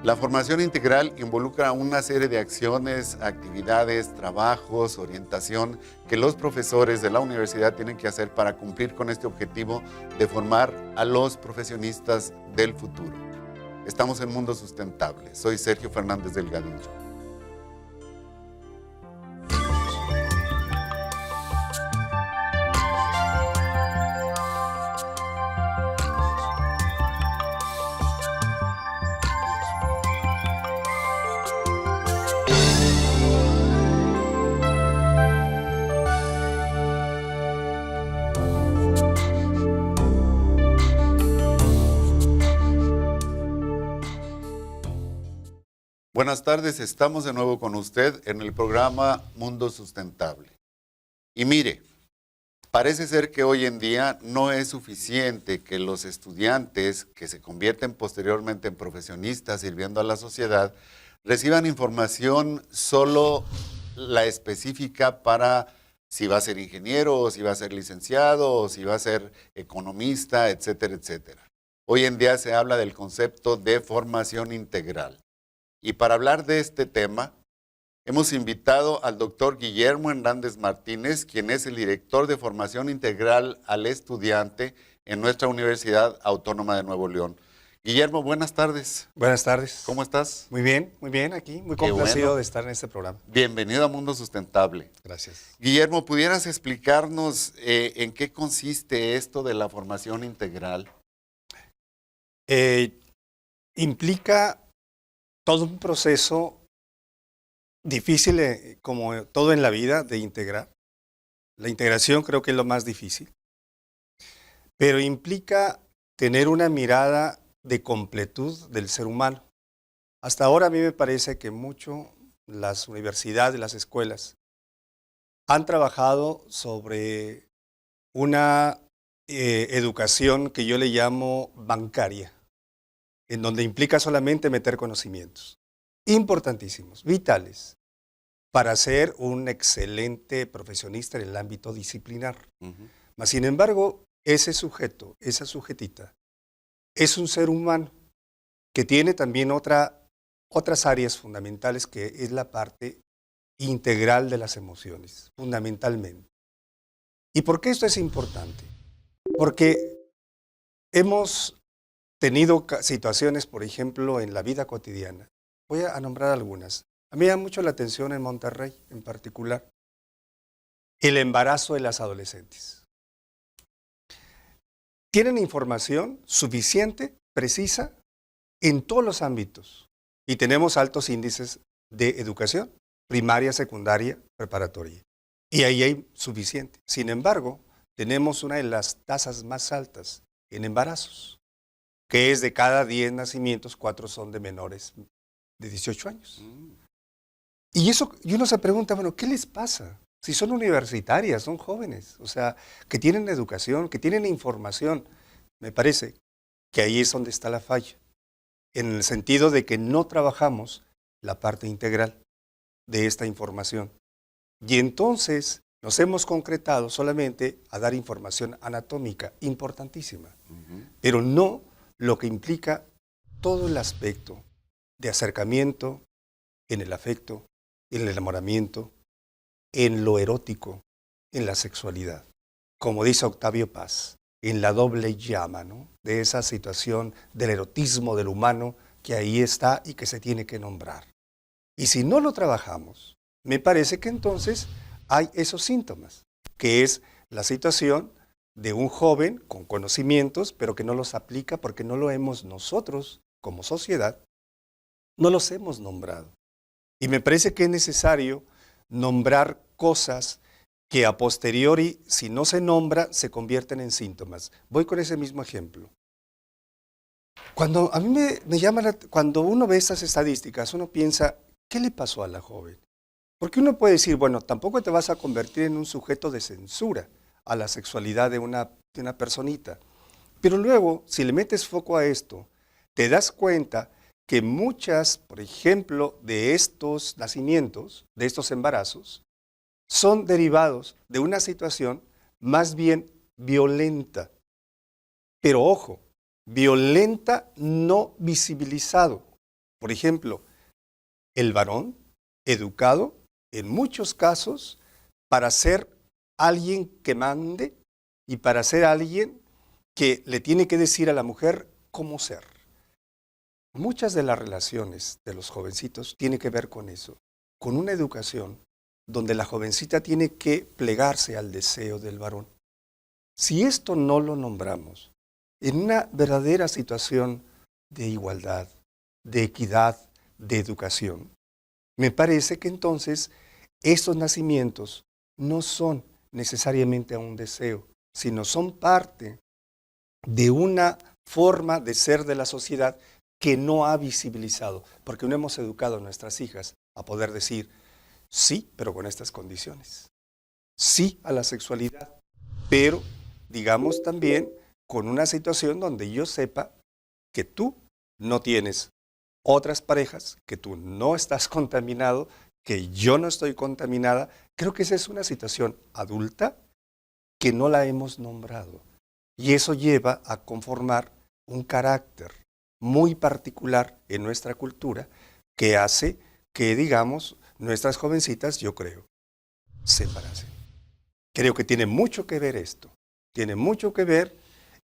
La formación integral involucra una serie de acciones, actividades, trabajos, orientación que los profesores de la universidad tienen que hacer para cumplir con este objetivo de formar a los profesionistas del futuro. Estamos en Mundo Sustentable. Soy Sergio Fernández Delgadillo. Buenas tardes, estamos de nuevo con usted en el programa Mundo Sustentable. Y mire, parece ser que hoy en día no es suficiente que los estudiantes que se convierten posteriormente en profesionistas sirviendo a la sociedad reciban información solo la específica para si va a ser ingeniero, o si va a ser licenciado, o si va a ser economista, etcétera, etcétera. Hoy en día se habla del concepto de formación integral. Y para hablar de este tema, hemos invitado al doctor Guillermo Hernández Martínez, quien es el director de formación integral al estudiante en nuestra Universidad Autónoma de Nuevo León. Guillermo, buenas tardes. Buenas tardes. ¿Cómo estás? Muy bien aquí, muy complacido de estar en este programa. Bienvenido a Mundo Sustentable. Gracias. Guillermo, ¿pudieras explicarnos en qué consiste esto de la formación integral? Implica todo un proceso difícil, como todo en la vida, de integrar. La integración creo que es lo más difícil, pero implica tener una mirada de completud del ser humano. Hasta ahora a mí me parece que mucho las universidades, las escuelas, han trabajado sobre una educación que yo le llamo bancaria, en donde implica solamente meter conocimientos importantísimos, vitales, para ser un excelente profesionista en el ámbito disciplinar. Mas, sin embargo, ese sujeto, esa sujetita, es un ser humano que tiene también otras áreas fundamentales, que es la parte integral de las emociones, fundamentalmente. ¿Y por qué esto es importante? Porque hemos tenido situaciones, por ejemplo, en la vida cotidiana. Voy a nombrar algunas. A mí me da mucho la atención en Monterrey, en particular, el embarazo de las adolescentes. Tienen información suficiente, precisa, en todos los ámbitos. Y tenemos altos índices de educación, primaria, secundaria, preparatoria. Y ahí hay suficiente. Sin embargo, tenemos una de las tasas más altas en embarazos, que es de cada 10 nacimientos, 4 son de menores de 18 años. Y uno se pregunta, bueno, ¿qué les pasa? Si son universitarias, son jóvenes, o sea, que tienen educación, que tienen información. Me parece que ahí es donde está la falla, en el sentido de que no trabajamos la parte integral de esta información. Y entonces nos hemos concretado solamente a dar información anatómica, importantísima, pero no lo que implica todo el aspecto de acercamiento en el afecto, en el enamoramiento, en lo erótico, en la sexualidad. Como dice Octavio Paz, en la doble llama, ¿no?, de esa situación del erotismo del humano que ahí está y que se tiene que nombrar. Y si no lo trabajamos, me parece que entonces hay esos síntomas, que es la situación de un joven con conocimientos, pero que no los aplica porque no lo hemos nosotros, como sociedad, no los hemos nombrado. Y me parece que es necesario nombrar cosas que a posteriori, si no se nombra, se convierten en síntomas. Voy con ese mismo ejemplo. Cuando a mí me llama cuando uno ve estas estadísticas, uno piensa, ¿qué le pasó a la joven? Porque uno puede decir, bueno, tampoco te vas a convertir en un sujeto de censura a la sexualidad de una personita. Pero luego, si le metes foco a esto, te das cuenta que muchas, por ejemplo, de estos nacimientos, de estos embarazos, son derivados de una situación más bien violenta. Pero ojo, violenta no visibilizado. Por ejemplo, el varón educado en muchos casos para ser alguien que mande y para ser alguien que le tiene que decir a la mujer cómo ser. Muchas de las relaciones de los jovencitos tienen que ver con eso, con una educación donde la jovencita tiene que plegarse al deseo del varón. Si esto no lo nombramos en una verdadera situación de igualdad, de equidad, de educación, me parece que entonces estos nacimientos no son necesariamente a un deseo, sino son parte de una forma de ser de la sociedad que no ha visibilizado, porque no hemos educado a nuestras hijas a poder decir sí, pero con estas condiciones. Sí a la sexualidad, pero digamos también con una situación donde yo sepa que tú no tienes otras parejas, que tú no estás contaminado, que yo no estoy contaminada. Creo que esa es una situación adulta que no la hemos nombrado. Y eso lleva a conformar un carácter muy particular en nuestra cultura que hace que, digamos, nuestras jovencitas, yo creo, se embaracen. Creo que tiene mucho que ver esto. Tiene mucho que ver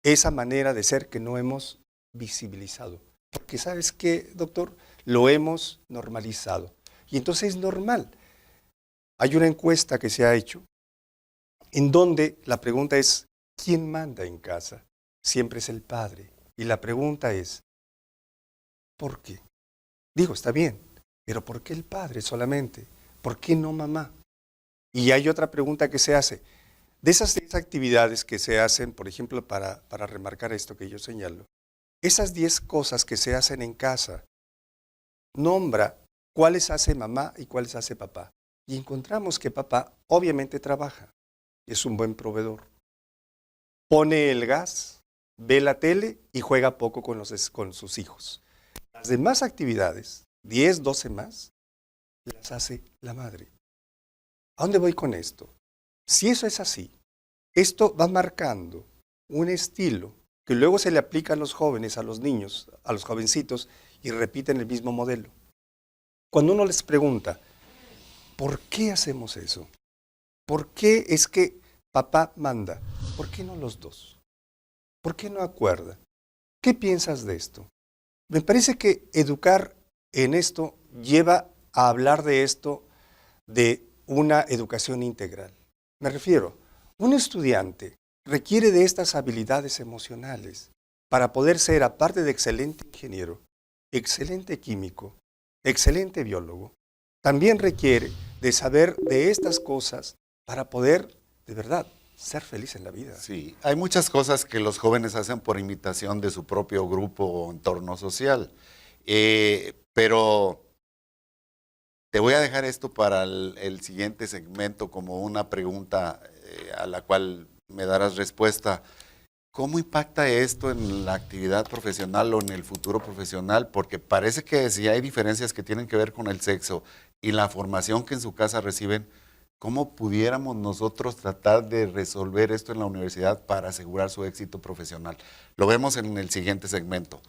esa manera de ser que no hemos visibilizado. Porque ¿sabes qué, doctor? Lo hemos normalizado. Y entonces es normal. Hay una encuesta que se ha hecho en donde la pregunta es, ¿quién manda en casa? Siempre es el padre. Y la pregunta es, ¿por qué? Digo, está bien, pero ¿por qué el padre solamente? ¿Por qué no mamá? Y hay otra pregunta que se hace. De esas 10 actividades que se hacen, por ejemplo, para remarcar esto que yo señalo, esas 10 cosas que se hacen en casa, nombra cuáles hace mamá y cuáles hace papá. Y encontramos que papá obviamente trabaja, es un buen proveedor. Pone el gas, ve la tele y juega poco con sus hijos. Las demás actividades, 10, 12 más, las hace la madre. ¿A dónde voy con esto? Si eso es así, esto va marcando un estilo que luego se le aplica a los jóvenes, a los niños, a los jovencitos y repiten el mismo modelo. Cuando uno les pregunta, ¿por qué hacemos eso? ¿Por qué es que papá manda? ¿Por qué no los dos? ¿Por qué no acuerda? ¿Qué piensas de esto? Me parece que educar en esto lleva a hablar de esto de una educación integral. Me refiero, un estudiante requiere de estas habilidades emocionales para poder ser, aparte de excelente ingeniero, excelente químico, excelente biólogo, también requiere de saber de estas cosas para poder, de verdad, ser feliz en la vida. Sí, hay muchas cosas que los jóvenes hacen por imitación de su propio grupo o entorno social, pero te voy a dejar esto para el siguiente segmento como una pregunta a la cual me darás respuesta. ¿Cómo impacta esto en la actividad profesional o en el futuro profesional? Porque parece que si hay diferencias que tienen que ver con el sexo y la formación que en su casa reciben, ¿cómo pudiéramos nosotros tratar de resolver esto en la universidad para asegurar su éxito profesional? Lo vemos en el siguiente segmento.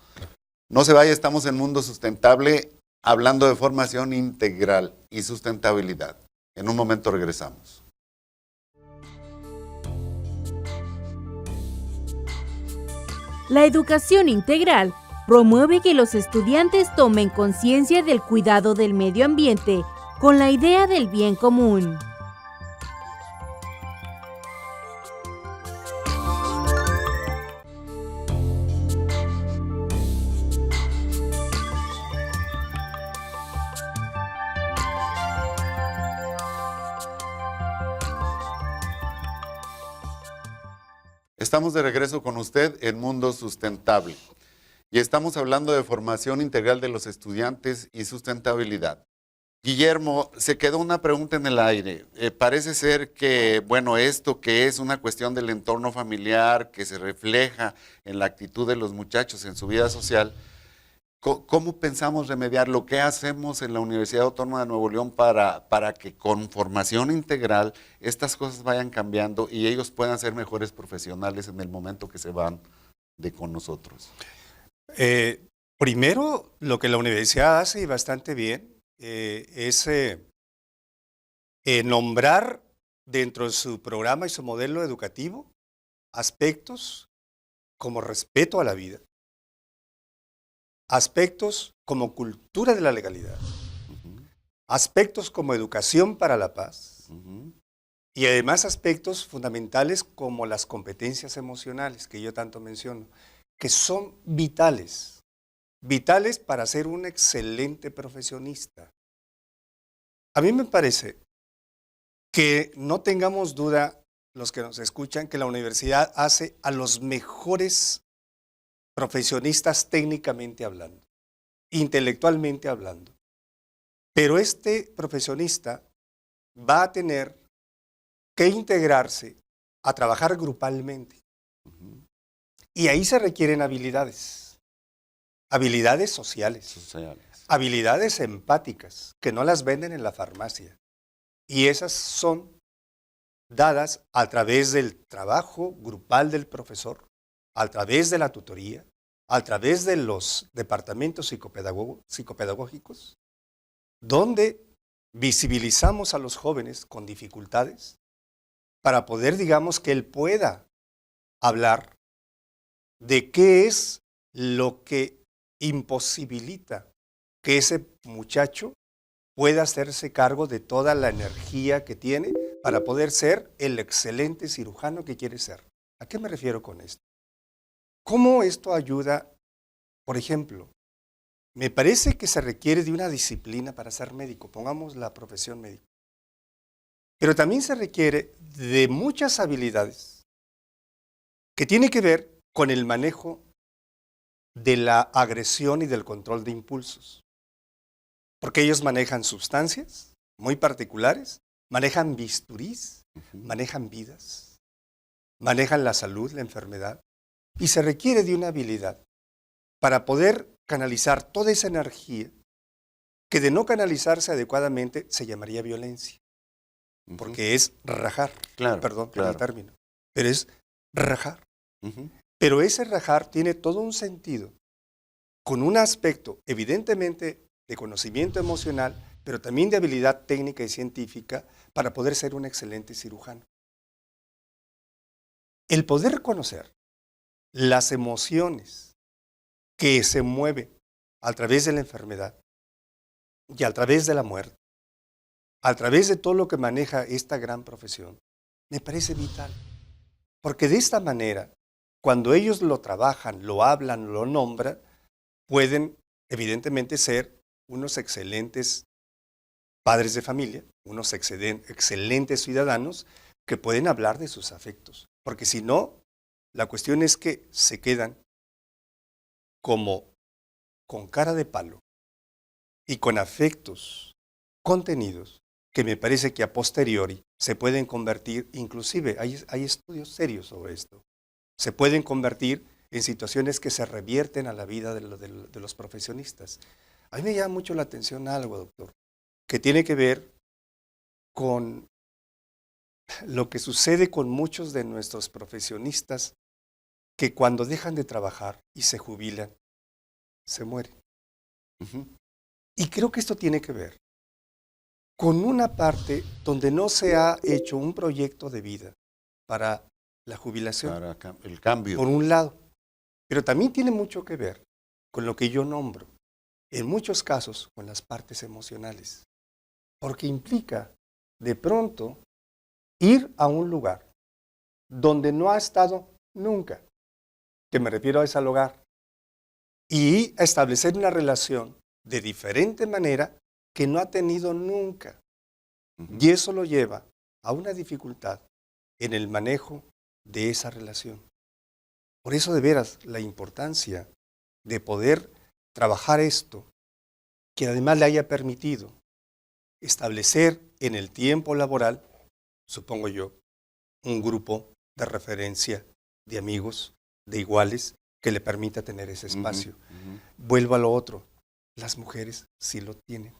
No se vaya, estamos en Mundo Sustentable hablando de formación integral y sustentabilidad. En un momento regresamos. La educación integral promueve que los estudiantes tomen conciencia del cuidado del medio ambiente con la idea del bien común. Estamos de regreso con usted en Mundo Sustentable y estamos hablando de formación integral de los estudiantes y sustentabilidad. Guillermo, se quedó una pregunta en el aire. Parece ser que, bueno, esto que es una cuestión del entorno familiar, que se refleja en la actitud de los muchachos en su vida social, ¿cómo pensamos remediarlo? ¿Qué hacemos en la Universidad Autónoma de Nuevo León para que con formación integral estas cosas vayan cambiando y ellos puedan ser mejores profesionales en el momento que se van de con nosotros? Primero, lo que la universidad hace y bastante bien es nombrar dentro de su programa y su modelo educativo aspectos como respeto a la vida, aspectos como cultura de la legalidad, aspectos como educación para la paz y además aspectos fundamentales como las competencias emocionales que yo tanto menciono, que son vitales, vitales para ser un excelente profesionista. A mí me parece que no tengamos duda, los que nos escuchan, que la universidad hace a los mejores profesionistas técnicamente hablando, intelectualmente hablando. Pero este profesionista va a tener que integrarse a trabajar grupalmente. Y ahí se requieren habilidades, habilidades sociales, habilidades empáticas, que no las venden en la farmacia. Y esas son dadas a través del trabajo grupal del profesor, a través de la tutoría, a través de los departamentos psicopedagógicos, donde visibilizamos a los jóvenes con dificultades para poder, digamos, que él pueda hablar de qué es lo que imposibilita que ese muchacho pueda hacerse cargo de toda la energía que tiene para poder ser el excelente cirujano que quiere ser. ¿A qué me refiero con esto? ¿Cómo esto ayuda? Por ejemplo, me parece que se requiere de una disciplina para ser médico, pongamos la profesión médico. Pero también se requiere de muchas habilidades que tienen que ver con el manejo de la agresión y del control de impulsos. Porque ellos manejan sustancias muy particulares, manejan bisturís, manejan vidas, manejan la salud, la enfermedad, y se requiere de una habilidad para poder canalizar toda esa energía que de no canalizarse adecuadamente se llamaría violencia, porque es rajar, perdón por el término, pero es rajar. Pero ese rajar tiene todo un sentido, con un aspecto evidentemente de conocimiento emocional, pero también de habilidad técnica y científica para poder ser un excelente cirujano. El poder conocer las emociones que se mueven a través de la enfermedad y a través de la muerte, a través de todo lo que maneja esta gran profesión, me parece vital. Porque de esta manera, cuando ellos lo trabajan, lo hablan, lo nombran, pueden evidentemente ser unos excelentes padres de familia, unos excelentes ciudadanos que pueden hablar de sus afectos. Porque si no, la cuestión es que se quedan como con cara de palo y con afectos contenidos que me parece que a posteriori se pueden convertir, inclusive hay estudios serios sobre esto, se pueden convertir en situaciones que se revierten a la vida de los profesionistas. A mí me llama mucho la atención algo, doctor, que tiene que ver con lo que sucede con muchos de nuestros profesionistas que cuando dejan de trabajar y se jubilan, se mueren. Y creo que esto tiene que ver con una parte donde no se ha hecho un proyecto de vida para la jubilación. Para el cambio. Por un lado. Pero también tiene mucho que ver con lo que yo nombro, en muchos casos, con las partes emocionales. Porque implica, de pronto, ir a un lugar donde no ha estado nunca, que me refiero a ese lugar, y a establecer una relación de diferente manera que no ha tenido nunca. Y eso lo lleva a una dificultad en el manejo de esa relación. Por eso, de veras, la importancia de poder trabajar esto, que además le haya permitido establecer en el tiempo laboral, supongo yo, un grupo de referencia de amigos, de iguales, que le permita tener ese espacio. Vuelvo a lo otro, las mujeres sí lo tienen.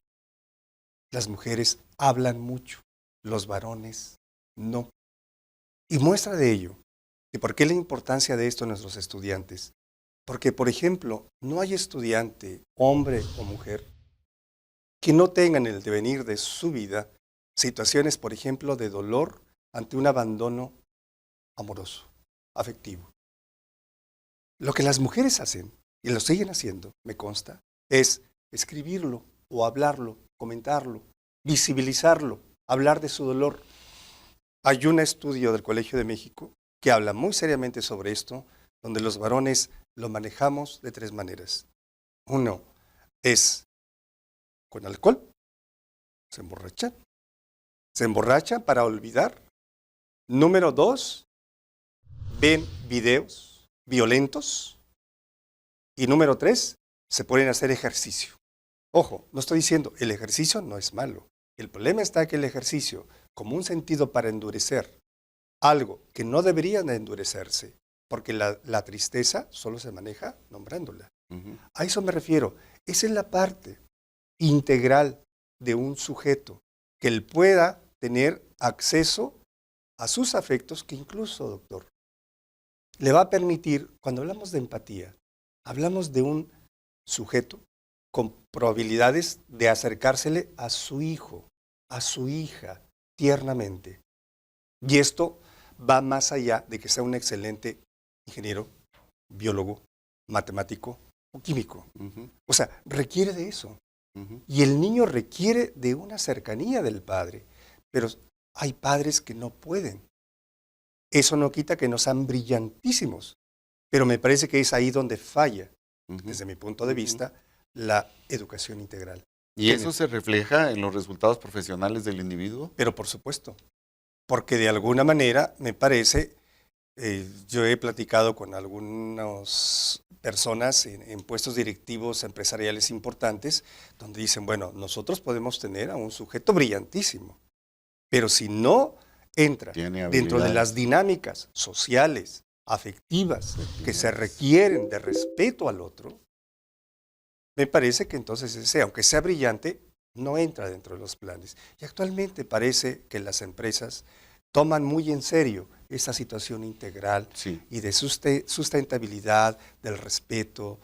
Las mujeres hablan mucho, los varones no. Y muestra de ello, de por qué la importancia de esto a nuestros estudiantes, Porque, por ejemplo, no hay estudiante, hombre o mujer, que no tenga en el devenir de su vida situaciones, por ejemplo, de dolor ante un abandono amoroso, afectivo. Lo que las mujeres hacen, y lo siguen haciendo, me consta, es escribirlo o hablarlo, comentarlo, visibilizarlo, hablar de su dolor. Hay un estudio del Colegio de México que habla muy seriamente sobre esto, donde los varones lo manejamos de 3 maneras. Uno es con alcohol, se emborrachan para olvidar. Número 2, ven videos violentos. Y número 3, se ponen a hacer ejercicio. Ojo, no estoy diciendo, el ejercicio no es malo. El problema está que el ejercicio, como un sentido para endurecer algo que no debería de endurecerse, porque la tristeza solo se maneja nombrándola. A eso me refiero. Esa es la parte integral de un sujeto, que él pueda tener acceso a sus afectos, que incluso, doctor, le va a permitir, cuando hablamos de empatía, hablamos de un sujeto con probabilidades de acercársele a su hijo, a su hija, tiernamente. Y esto va más allá de que sea un excelente ingeniero, biólogo, matemático o químico. O sea, requiere de eso. Y el niño requiere de una cercanía del padre. Pero hay padres que no pueden. Eso no quita que no sean brillantísimos. Pero me parece que es ahí donde falla, desde mi punto de vista, la educación integral. ¿Y eso se refleja en los resultados profesionales del individuo? Pero por supuesto, porque de alguna manera me parece, yo he platicado con algunas personas en puestos directivos empresariales importantes, donde dicen, bueno, nosotros podemos tener a un sujeto brillantísimo, pero si no entra dentro de las dinámicas sociales, afectivas, que se requieren de respeto al otro, me parece que entonces ese, aunque sea brillante, no entra dentro de los planes. Y actualmente parece que las empresas toman muy en serio esa situación integral y de sustentabilidad, del respeto,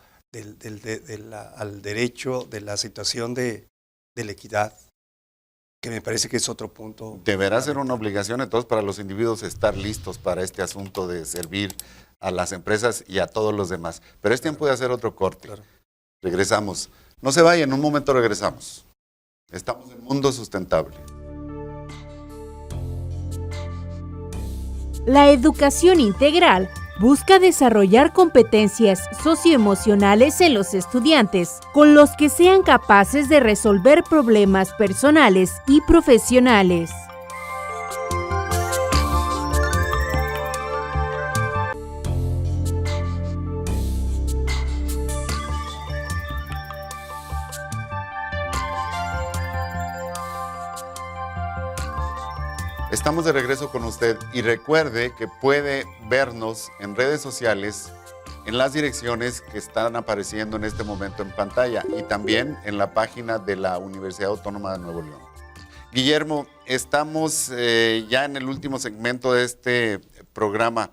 al derecho, de la situación de la equidad, que me parece que es otro punto. Deberá ser una obligación entonces para los individuos estar listos para este asunto de servir a las empresas y a todos los demás. Pero es tiempo de hacer otro corte. Claro. Regresamos. No se vayan, en un momento regresamos. Estamos en Mundo Sustentable. La educación integral busca desarrollar competencias socioemocionales en los estudiantes, con los que sean capaces de resolver problemas personales y profesionales. Estamos de regreso con usted y recuerde que puede vernos en redes sociales en las direcciones que están apareciendo en este momento en pantalla y también en la página de la Universidad Autónoma de Nuevo León. Guillermo, estamos ya en el último segmento de este programa.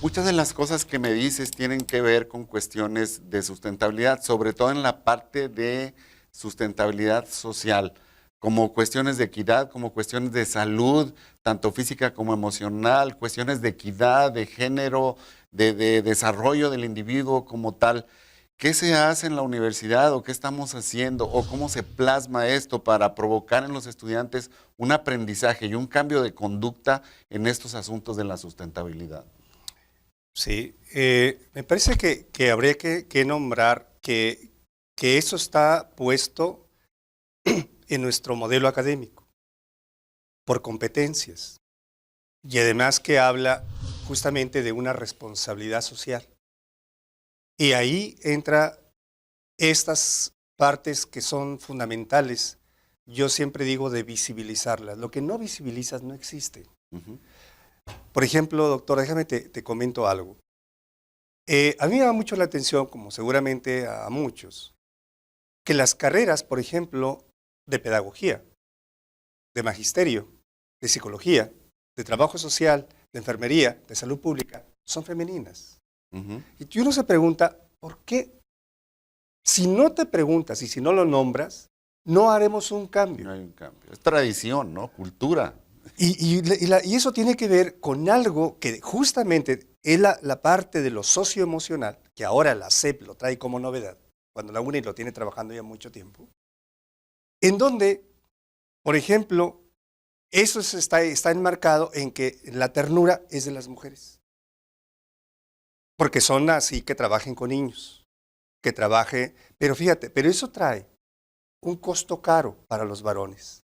Muchas de las cosas que me dices tienen que ver con cuestiones de sustentabilidad, sobre todo en la parte de sustentabilidad social, como cuestiones de equidad, como cuestiones de salud, tanto física como emocional, cuestiones de equidad, de género, de desarrollo del individuo como tal. ¿Qué se hace en la universidad o qué estamos haciendo o cómo se plasma esto para provocar en los estudiantes un aprendizaje y un cambio de conducta en estos asuntos de la sustentabilidad? Sí, me parece que habría que nombrar que eso está puesto en nuestro modelo académico, por competencias, y además que habla justamente de una responsabilidad social. Y ahí entra estas partes que son fundamentales, yo siempre digo de visibilizarlas. Lo que no visibilizas no existe. Por ejemplo, doctor, déjame te comento algo. A mí me llama mucho la atención, como seguramente a muchos, que las carreras, por ejemplo, de pedagogía, de magisterio, de psicología, de trabajo social, de enfermería, de salud pública, son femeninas. Y uno se pregunta, ¿Por qué? Si no te preguntas y si no lo nombras, no haremos un cambio. No hay un cambio. Es tradición, ¿no? Cultura. Y eso tiene que ver con algo que justamente es la parte de lo socioemocional, que ahora la SEP lo trae como novedad, cuando la UNI lo tiene trabajando ya mucho tiempo, en donde, por ejemplo, eso está enmarcado en que la ternura es de las mujeres. Porque son así que trabajen con niños, que trabaje, pero fíjate, pero eso trae un costo caro para los varones.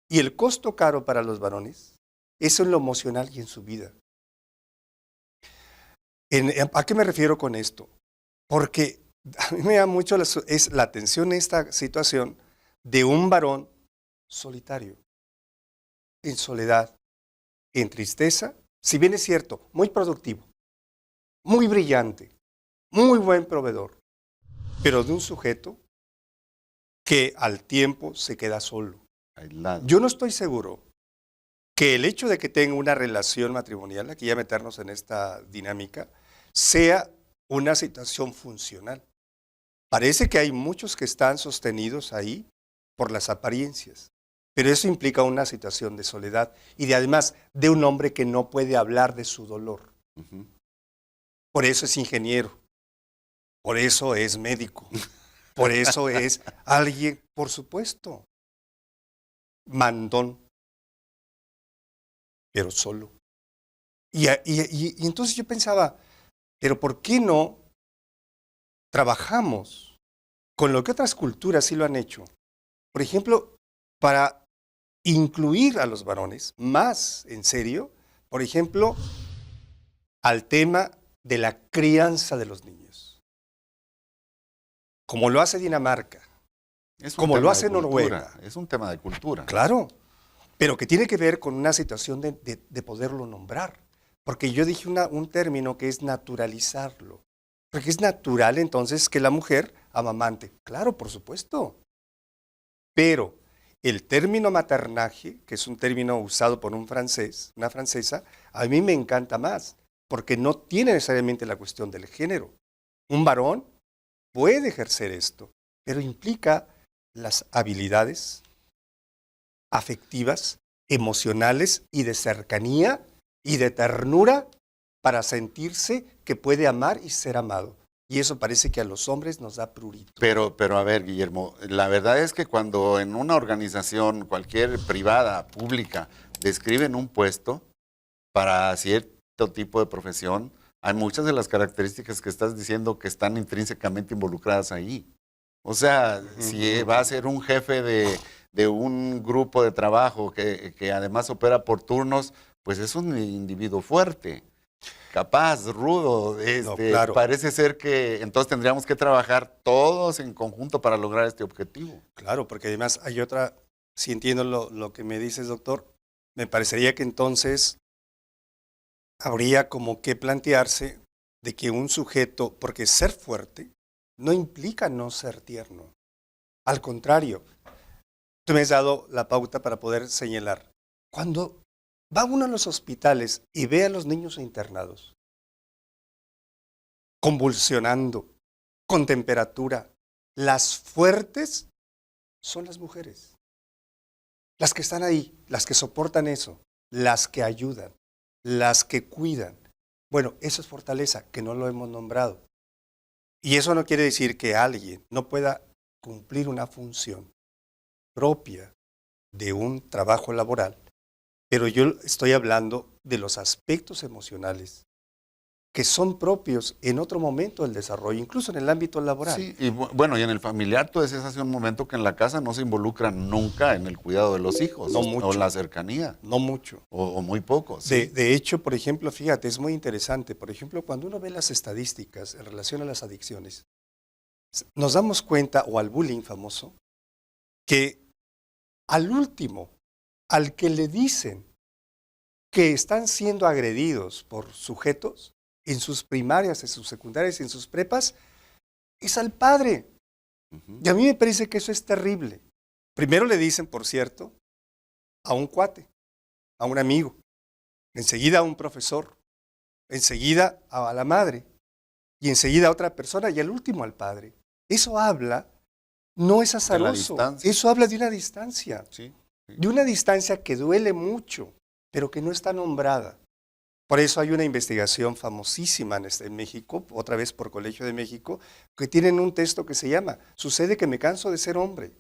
Y el costo caro para los varones es en lo emocional y en su vida. ¿A qué me refiero con esto? Porque a mí me da mucho la atención esta situación de un varón solitario, en soledad, en tristeza, si bien es cierto, muy productivo, muy brillante, muy buen proveedor, pero de un sujeto que al tiempo se queda solo. Aislado. Yo no estoy seguro que el hecho de que tenga una relación matrimonial, aquí ya meternos en esta dinámica, sea una situación funcional. Parece que hay muchos que están sostenidos ahí por las apariencias, pero eso implica una situación de soledad y además de un hombre que no puede hablar de su dolor. Ujú. Por eso es ingeniero, por eso es médico, por eso es alguien, por supuesto, mandón, pero solo. Y entonces yo pensaba, pero ¿por qué no trabajamos con lo que otras culturas sí lo han hecho? Por ejemplo, para incluir a los varones más en serio, por ejemplo, al tema de la crianza de los niños. Como lo hace Dinamarca, Es un como lo tema hace de cultura, Noruega. Es un tema de cultura. Claro, pero que tiene que ver con una situación de poderlo nombrar. Porque yo dije un término que es naturalizarlo. Porque es natural entonces que la mujer amamante. Claro, por supuesto. Pero el término maternaje, que es un término usado por un francés, una francesa, a mí me encanta más, porque no tiene necesariamente la cuestión del género. Un varón puede ejercer esto, pero implica las habilidades afectivas, emocionales y de cercanía y de ternura para sentirse que puede amar y ser amado. Y eso parece que a los hombres nos da prurito. Pero a ver, Guillermo, la verdad es que cuando en una organización, cualquier privada, pública, describen un puesto para cierto tipo de profesión, hay muchas de las características que estás diciendo que están intrínsecamente involucradas ahí. O sea, si va a ser un jefe de un grupo de trabajo que además opera por turnos, pues es un individuo fuerte, capaz, rudo. No, claro. Parece ser que entonces tendríamos que trabajar todos en conjunto para lograr este objetivo. Claro, porque además hay otra, si entiendo lo que me dices, doctor, me parecería que entonces habría como que plantearse de que un sujeto, porque ser fuerte no implica no ser tierno. Al contrario, tú me has dado la pauta para poder señalar. Cuando va uno a los hospitales y ve a los niños internados, convulsionando, con temperatura, las fuertes son las mujeres. Las que están ahí, las que soportan eso, las que ayudan, las que cuidan. Bueno, eso es fortaleza, que no lo hemos nombrado. Y eso no quiere decir que alguien no pueda cumplir una función propia de un trabajo laboral, pero yo estoy hablando de los aspectos emocionales que son propios en otro momento del desarrollo, incluso en el ámbito laboral. Sí, y bueno, y en el familiar tú decías hace un momento que en la casa no se involucran nunca en el cuidado de los hijos, No mucho. o la cercanía, No mucho. o muy poco. ¿Sí? De hecho, por ejemplo, fíjate, es muy interesante. Por ejemplo, cuando uno ve las estadísticas en relación a las adicciones, nos damos cuenta, o al bullying famoso, que al último, al que le dicen que están siendo agredidos por sujetos, en sus primarias, en sus secundarias, en sus prepas, es al padre. Y a mí me parece que eso es terrible. Primero le dicen, por cierto, a un cuate, a un amigo, enseguida a un profesor, enseguida a la madre. y enseguida a otra persona y al último al padre. Eso habla, no es azaroso, eso habla de una distancia. Sí, sí. De una distancia que duele mucho, pero que no está nombrada. Por eso hay una investigación famosísima en México, otra vez por Colegio de México, que tienen un texto que se llama "Sucede que me canso de ser hombre".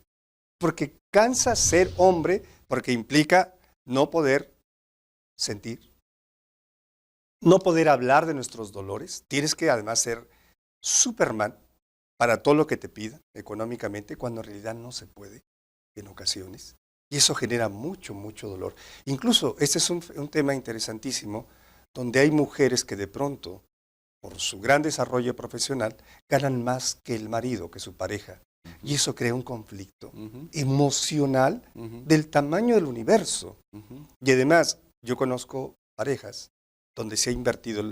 Porque cansa ser hombre, porque implica no poder sentir, no poder hablar de nuestros dolores. Tienes que además ser Superman para todo lo que te pida económicamente, cuando en realidad no se puede en ocasiones. Y eso genera mucho, mucho dolor. Incluso este es un tema interesantísimo, donde hay mujeres que de pronto, por su gran desarrollo profesional, ganan más que el marido, que su pareja. Y eso crea un conflicto emocional del tamaño del universo. Y además, yo conozco parejas donde se ha invertido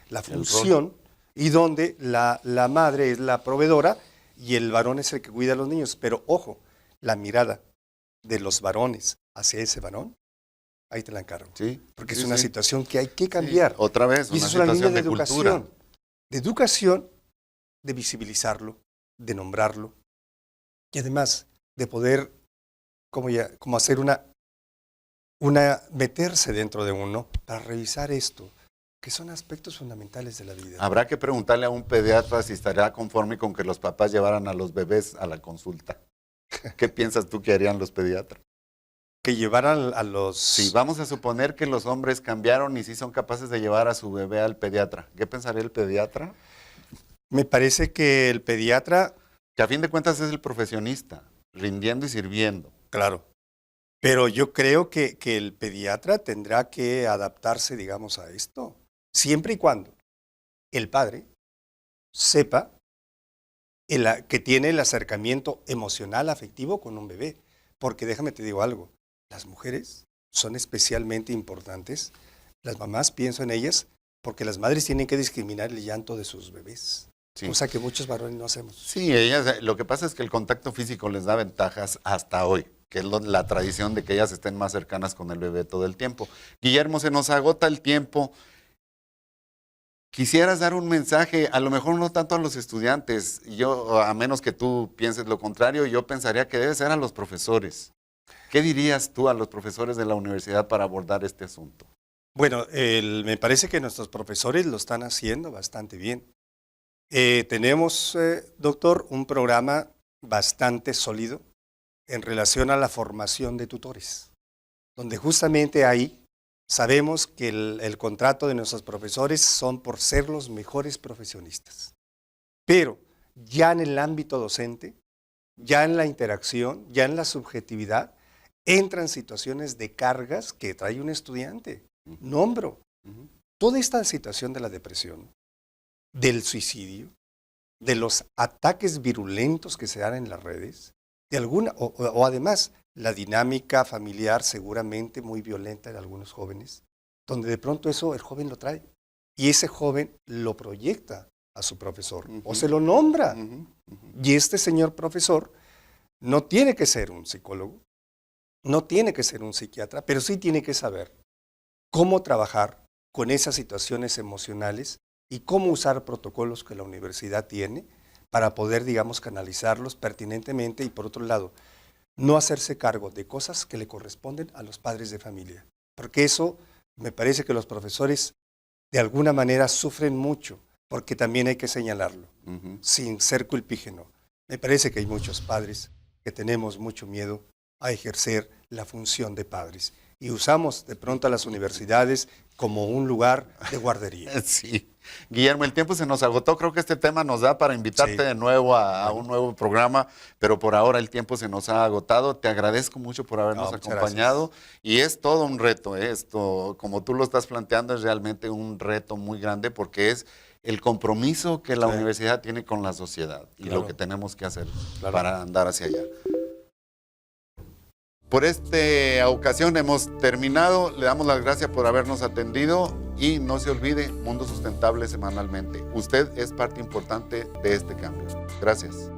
la función y donde la madre es la proveedora y el varón es el que cuida a los niños. Pero ojo, la mirada de los varones hacia ese varón, ahí te la encargo. Sí, porque sí, es una sí. situación que hay que cambiar. Sí, otra vez, Y una esa es una línea situación de de cultura. educación. De educación, de visibilizarlo, de nombrarlo. Y además de poder como hacer meterse dentro de uno para revisar esto, que son aspectos fundamentales de la vida. Habrá que preguntarle a un pediatra si estaría conforme con que los papás llevaran a los bebés a la consulta. ¿Qué piensas tú que harían los pediatras? Que llevaran a los... Sí, vamos a suponer que los hombres cambiaron y sí son capaces de llevar a su bebé al pediatra. ¿Qué pensaría el pediatra? Me parece que el pediatra... Que a fin de cuentas es el profesionista, rindiendo y sirviendo. Claro. Pero yo creo que el pediatra tendrá que adaptarse, digamos, a esto. Siempre y cuando el padre sepa que tiene el acercamiento emocional, afectivo con un bebé. Porque déjame te digo algo, las mujeres son especialmente importantes. Las mamás, pienso en ellas, porque las madres tienen que discriminar el llanto de sus bebés. Sí. Cosa que muchos varones no hacemos. Sí, ellas, lo que pasa es que el contacto físico les da ventajas hasta hoy, que es la tradición de que ellas estén más cercanas con el bebé todo el tiempo. Guillermo, se nos agota el tiempo. Quisieras dar un mensaje, a lo mejor no tanto a los estudiantes, yo, a menos que tú pienses lo contrario, yo pensaría que debe ser a los profesores. ¿Qué dirías tú a los profesores de la universidad para abordar este asunto? Bueno, me parece que nuestros profesores lo están haciendo bastante bien. Tenemos, doctor, un programa bastante sólido en relación a la formación de tutores, donde justamente ahí sabemos que el contrato de nuestros profesores son por ser los mejores profesionistas. Pero ya en el ámbito docente, ya en la interacción, ya en la subjetividad, entran situaciones de cargas que trae un estudiante. Nombro toda esta situación de la depresión, del suicidio, de los ataques virulentos que se dan en las redes, de alguna, o además la dinámica familiar seguramente muy violenta de algunos jóvenes, donde de pronto eso el joven lo trae y ese joven lo proyecta a su profesor o se lo nombra. Y este señor profesor no tiene que ser un psicólogo, no tiene que ser un psiquiatra, pero sí tiene que saber cómo trabajar con esas situaciones emocionales y cómo usar protocolos que la universidad tiene para poder, digamos, canalizarlos pertinentemente y, por otro lado, no hacerse cargo de cosas que le corresponden a los padres de familia. Porque eso me parece que los profesores de alguna manera sufren mucho, porque también hay que señalarlo, sin ser culpígeno. Me parece que hay muchos padres que tenemos mucho miedo a ejercer la función de padres y usamos de pronto a las universidades como un lugar de guardería. Sí. Guillermo, el tiempo se nos agotó. Creo que este tema nos da para invitarte de nuevo a un nuevo programa, pero por ahora el tiempo se nos ha agotado. Te agradezco mucho por habernos acompañado. Y es todo un reto. Esto, como tú lo estás planteando, es realmente un reto muy grande porque es el compromiso que la universidad tiene con la sociedad y lo que tenemos que hacer para andar hacia allá. Por esta ocasión hemos terminado. Le damos las gracias por habernos atendido y no se olvide, Mundo Sustentable semanalmente. Usted es parte importante de este cambio. Gracias.